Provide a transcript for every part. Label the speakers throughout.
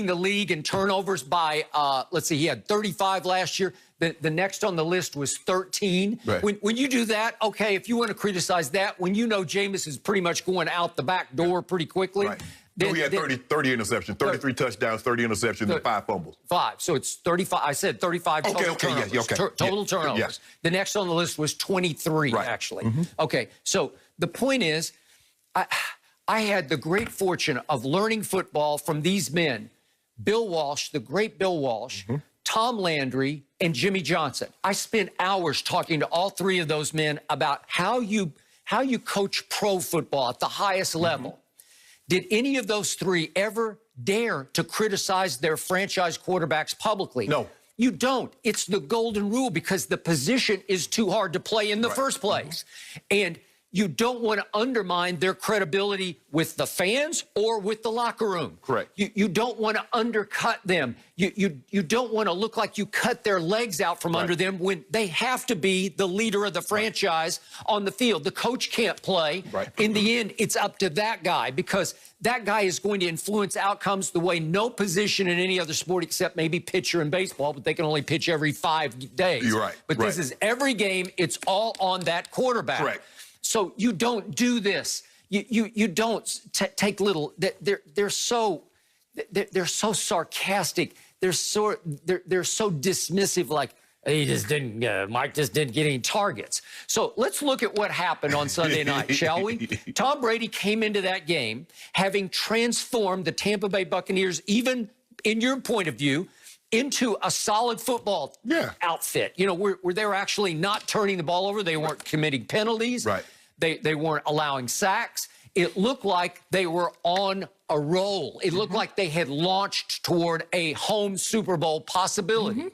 Speaker 1: the league in turnovers by, let's see, he had 35 last year. The next on the list was 13.
Speaker 2: Right.
Speaker 1: When you do that, okay, if you want to criticize that, when you know Jameis is pretty much going out the back door pretty quickly.
Speaker 2: Right. Then we had 30 interceptions, 33 touchdowns, 30 interceptions, and 5 fumbles.
Speaker 1: 5. So it's 35. I said 35 total turnovers.
Speaker 2: Yeah, okay.
Speaker 1: Total turnovers.
Speaker 2: Yeah.
Speaker 1: The next on the list was 23, actually. Okay, so the point is, I had the great fortune of learning football from these men. Bill Walsh, the great Bill Walsh, Tom Landry, and Jimmy Johnson. I spent hours talking to all 3 of those men about how you coach pro football at the highest level. Did any of those 3 ever dare to criticize their franchise quarterbacks publicly?
Speaker 2: No.
Speaker 1: You don't. It's the golden rule because the position is too hard to play in the first place. And you don't want to undermine their credibility with the fans or with the locker room.
Speaker 2: Correct.
Speaker 1: You don't want to undercut them. You don't want to look like you cut their legs out from under them when they have to be the leader of the franchise on the field. The coach can't play. In the end, it's up to that guy because that guy is going to influence outcomes the way no position in any other sport except maybe pitcher in baseball, but they can only pitch every 5 days.
Speaker 2: You're right.
Speaker 1: But this is every game. It's all on that quarterback.
Speaker 2: Correct.
Speaker 1: So you don't do this. You don't take little. They're so sarcastic. They're so dismissive. Like he just didn't. Mike just didn't get any targets. So let's look at what happened on Sunday night, shall we? Tom Brady came into that game having transformed the Tampa Bay Buccaneers, even in your point of view, into a solid football outfit. You know, where they were actually not turning the ball over. They weren't committing penalties. They weren't allowing sacks. It looked like they were on a roll. It looked like they had launched toward a home Super Bowl possibility.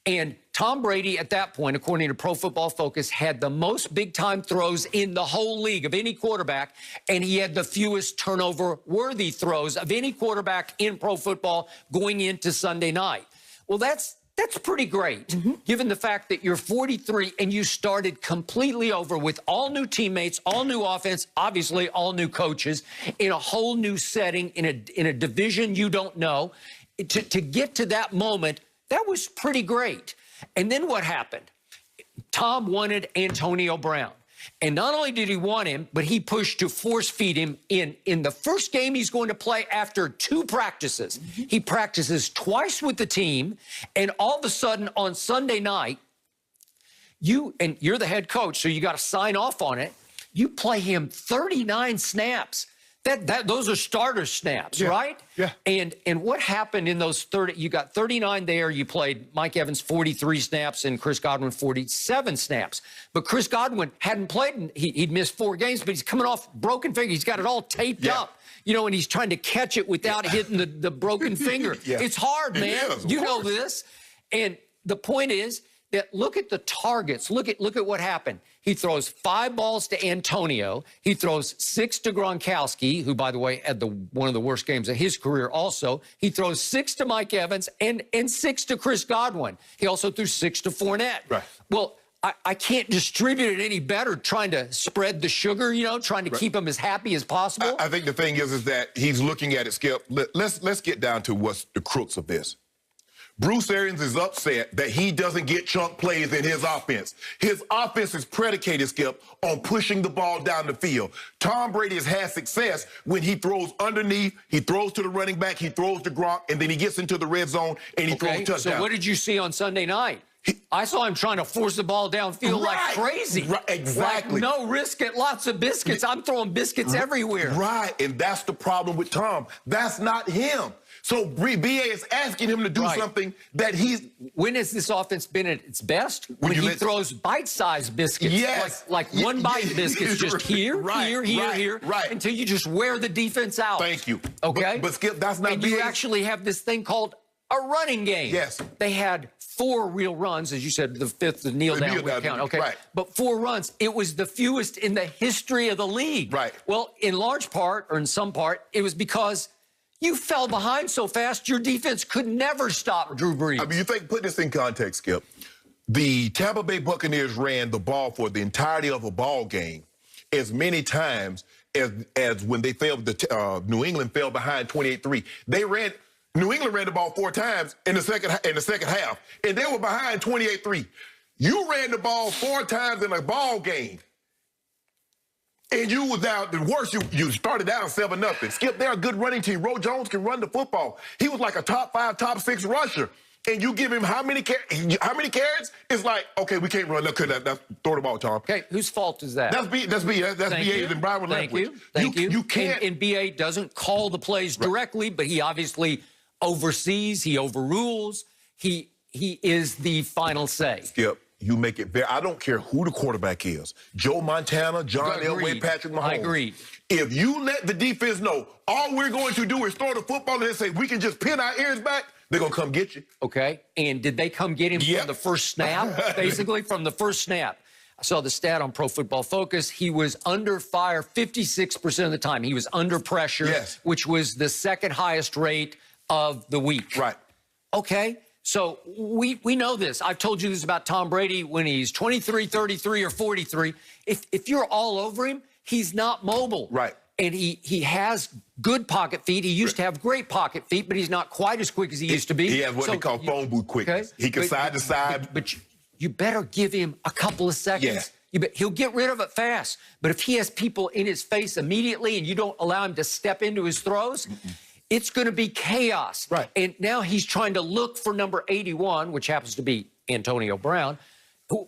Speaker 1: And Tom Brady, at that point, according to Pro Football Focus, had the most big-time throws in the whole league of any quarterback, and he had the fewest turnover-worthy throws of any quarterback in pro football going into Sunday night. Well, that's pretty great, given the fact that you're 43 and you started completely over with all new teammates, all new offense, obviously all new coaches, in a whole new setting, in a division you don't know. To get to that moment, that was pretty great. And then what happened? Tom wanted Antonio Brown. And not only did he want him, but he pushed to force feed him in the first game he's going to play after 2 practices. He practices twice with the team, and all of a sudden on Sunday night, you're the head coach, so you got to sign off on it. You play him 39 snaps. Those are starter snaps, right?
Speaker 2: Yeah.
Speaker 1: And what happened in those 30? You got 39 there. You played Mike Evans 43 snaps and Chris Godwin 47 snaps. But Chris Godwin hadn't played. He'd missed 4 games, but he's coming off broken finger. He's got it all taped up, you know, and he's trying to catch it without hitting the broken finger. It's hard, man. You know this. And the point is that look at the targets. Look at what happened. He throws 5 balls to Antonio. He throws 6 to Gronkowski, who, by the way, had one of the worst games of his career also. He throws 6 to Mike Evans and 6 to Chris Godwin. He also threw 6 to Fournette. Well, I can't distribute it any better trying to spread the sugar, you know, trying to keep him as happy as possible.
Speaker 2: I think the thing is that he's looking at it, Skip. Let's get down to what's the crux of this. Bruce Arians is upset that he doesn't get chunk plays in his offense. His offense is predicated, Skip, on pushing the ball down the field. Tom Brady has had success when he throws underneath, he throws to the running back, he throws to Gronk, and then he gets into the red zone and he throws touchdowns.
Speaker 1: So what did you see on Sunday night? I saw him trying to force the ball downfield like crazy.
Speaker 2: Exactly.
Speaker 1: Like no risk it, lots of biscuits. I'm throwing biscuits everywhere.
Speaker 2: And that's the problem with Tom. That's not him. So BA is asking him to do something that he's...
Speaker 1: When has this offense been at its best? When he throws bite-sized biscuits. Like one bite biscuits, just here, here, until you just wear the defense out.
Speaker 2: Thank you.
Speaker 1: Okay?
Speaker 2: But Skip, that's not...
Speaker 1: And you actually have this thing called a running game.
Speaker 2: Yes.
Speaker 1: They had 4 real runs, as you said, the 5th, the kneel down count. Okay. But 4 runs. It was the fewest in the history of the league. Well, in large part, or in some part, it was because you fell behind so fast, your defense could never stop Drew Brees.
Speaker 2: I mean, you think, put this in context, Skip. The Tampa Bay Buccaneers ran the ball for the entirety of a ball game as many times as when they failed, New England fell behind 28-3. They ran, New England ran the ball 4 times in the second half, and they were behind 28-3. You ran the ball 4 times in a ball game, and you was down. The worst, you started down 7-0. Skip, they're a good running team. Ro Jones can run the football. He was like a top 5, top 6 rusher. And you give him how many carries? It's like, okay, we can't run. Look, that's throw the ball, Tom.
Speaker 1: Okay, whose fault is that?
Speaker 2: That's BA's and Brian language.
Speaker 1: Thank you.
Speaker 2: You can't.
Speaker 1: And BA doesn't call the plays directly, but he obviously oversees. He overrules. He is the final say.
Speaker 2: Skip, you make it very. I don't care who the quarterback is. Joe Montana, John Elway, Patrick Mahomes.
Speaker 1: I agree.
Speaker 2: If you let the defense know all we're going to do is throw the football and say we can just pin our ears back, they're going to come get you.
Speaker 1: Okay. And did they come get him from the first snap? Basically, from the first snap. I saw the stat on Pro Football Focus. He was under fire 56% of the time. He was under pressure, which was the second highest rate of the week.
Speaker 2: Right.
Speaker 1: Okay. So we know this. I've told you this about Tom Brady when he's 23, 33, or 43. If you're all over him, he's not mobile.
Speaker 2: Right.
Speaker 1: And he has good pocket feet. He used to have great pocket feet, but he's not quite as quick as he used to be.
Speaker 2: He has what they call phone booth quickness. Okay? He can side to side.
Speaker 1: But you better give him a couple of seconds. He'll get rid of it fast. But if he has people in his face immediately and you don't allow him to step into his throws, it's going to be chaos.
Speaker 2: Right.
Speaker 1: And now he's trying to look for number 81, which happens to be Antonio Brown.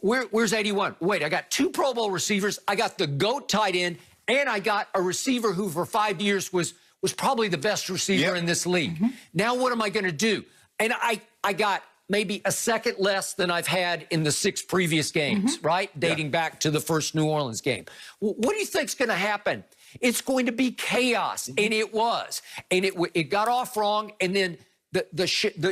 Speaker 1: Where's 81? Wait, I got 2 Pro Bowl receivers. I got the GOAT tight end. And I got a receiver who for 5 years was probably the best receiver in this league. Now what am I going to do? And I got maybe a second less than I've had in the 6 previous games, right? Dating back to the first New Orleans game. What do you think's going to happen? It's going to be chaos, and it was. And it got off wrong, and then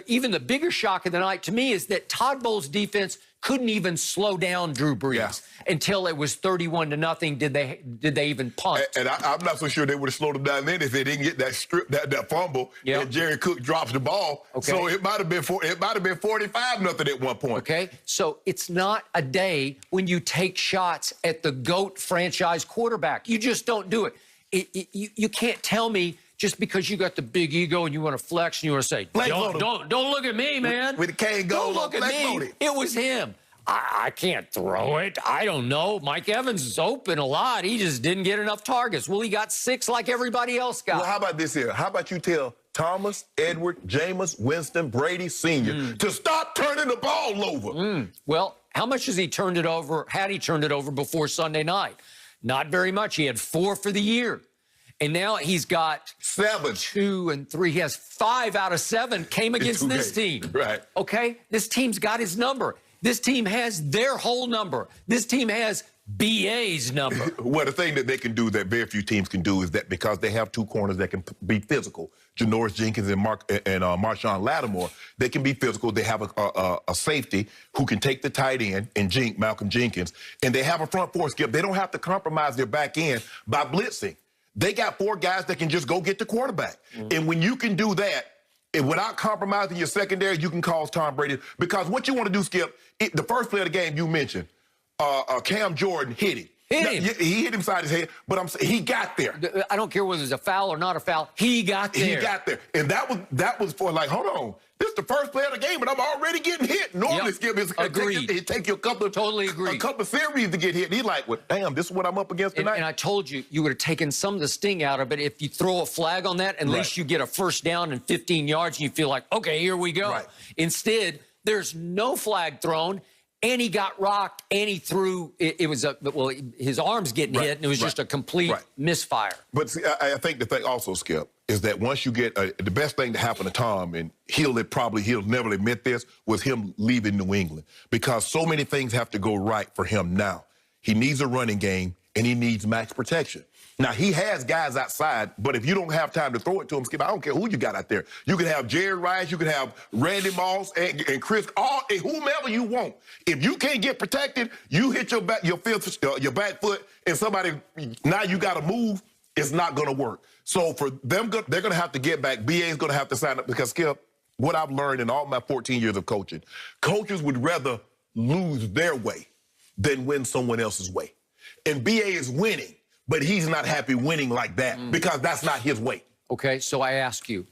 Speaker 1: even the bigger shock of the night to me is that Todd Bowles' defense couldn't even slow down Drew Brees until it was 31-0. Did they even punt? And
Speaker 2: I'm not so sure they would have slowed him down then if they didn't get that strip, that fumble, and Jerry Cook drops the ball. Okay. So it might have been 45-0 at one point.
Speaker 1: Okay, so it's not a day when you take shots at the GOAT franchise quarterback. You just don't do it. You can't tell me just because you got the big ego and you want to flex and you want to say, don't look at me, man.
Speaker 2: With the cane goal,
Speaker 1: don't look at me. It was him. I can't throw it. I don't know. Mike Evans is open a lot. He just didn't get enough targets. Well, he got 6 like everybody else got.
Speaker 2: Well, how about this here? How about you tell Thomas, Edward, Jameis, Winston, Brady Sr. to stop turning the ball over?
Speaker 1: Well, how much has he turned it over? Had he turned it over before Sunday night? Not very much. He had 4 for the year. And now he's got
Speaker 2: 7,
Speaker 1: 2, and 3. He has 5 out of 7 came against this team.
Speaker 2: Right.
Speaker 1: Okay? This team's got his number. This team has their whole number. This team has BA's number.
Speaker 2: Well, the thing that they can do that very few teams can do is that because they have 2 corners that can be physical, Janoris Jenkins and Marshawn Lattimore, they can be physical. They have a safety who can take the tight end and Malcolm Jenkins, and they have a front 4 skip. They don't have to compromise their back end by blitzing. They got 4 guys that can just go get the quarterback. And when you can do that, and without compromising your secondary, you can cause Tom Brady. Because what you want to do, Skip, the first play of the game you mentioned, Cam Jordan hit him. He hit him side his head, but I'm saying he got there.
Speaker 1: I don't care whether it's a foul or not a foul. He got there.
Speaker 2: He got there. And that was for like, hold on. This is the first play of the game, and I'm already getting hit. Normally, Skip, it take you a couple of a couple of series to get hit. And he's like, well, damn, this is what I'm up against tonight.
Speaker 1: And I told you, you would have taken some of the sting out of it if you throw a flag on that. At least you get a first down and 15 yards, and you feel like, okay, here we go. Instead, there's no flag thrown. And he got rocked, and he threw. It was his arms getting hit, and it was just a complete misfire.
Speaker 2: But see, I think the thing also, Skip, is that once you get the best thing to happen to Tom, and he'll never admit this, was him leaving New England, because so many things have to go right for him now. He needs a running game, and he needs max protection. Now, he has guys outside, but if you don't have time to throw it to him, Skip, I don't care who you got out there. You can have Jerry Rice, you can have Randy Moss and Chris, and whomever you want. If you can't get protected, you hit your back foot, and now you got to move, it's not going to work. So for them, they're going to have to get back. BA's going to have to sign up because, Skip, what I've learned in all my 14 years of coaching, coaches would rather lose their way than win someone else's way. And BA is winning. But he's not happy winning like that because that's not his way.
Speaker 1: Okay, so I ask you,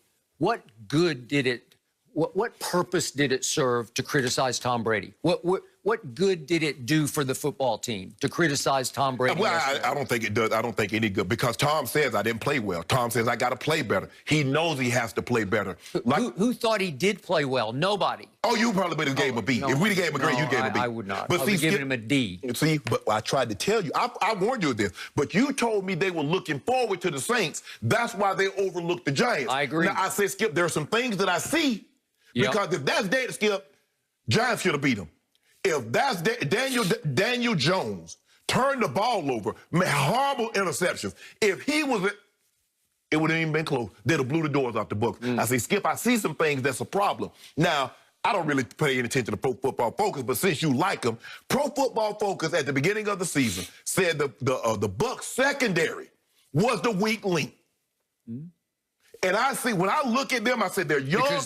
Speaker 1: what good did it, what purpose did it serve to criticize Tom Brady? What good did it do for the football team to criticize Tom Brady?
Speaker 2: Well, I don't think it does. I don't think any good because Tom says I didn't play well. Tom says I got to play better. He knows he has to play better.
Speaker 1: Who thought he did play well? Nobody.
Speaker 2: Oh, you probably would have gave him a B.
Speaker 1: No,
Speaker 2: if we gave him a grade, you gave him a B.
Speaker 1: I would not.
Speaker 2: But
Speaker 1: I would give him a D.
Speaker 2: See, but I tried to tell you. I warned you of this. But you told me they were looking forward to the Saints. That's why they overlooked the Giants.
Speaker 1: I agree.
Speaker 2: Now, I said, Skip, there are some things that I see because if that's Data, Skip, Giants should have beat them. If that's Daniel Jones turned the ball over, made horrible interceptions. If he was, it wouldn't even been close. They'd have blew the doors off the Bucs. I say, Skip, I see some things that's a problem. Now, I don't really pay any attention to Pro Football Focus, but since you like them, Pro Football Focus at the beginning of the season said the Bucs secondary was the weak link. And I see, when I look at them, I said they're young.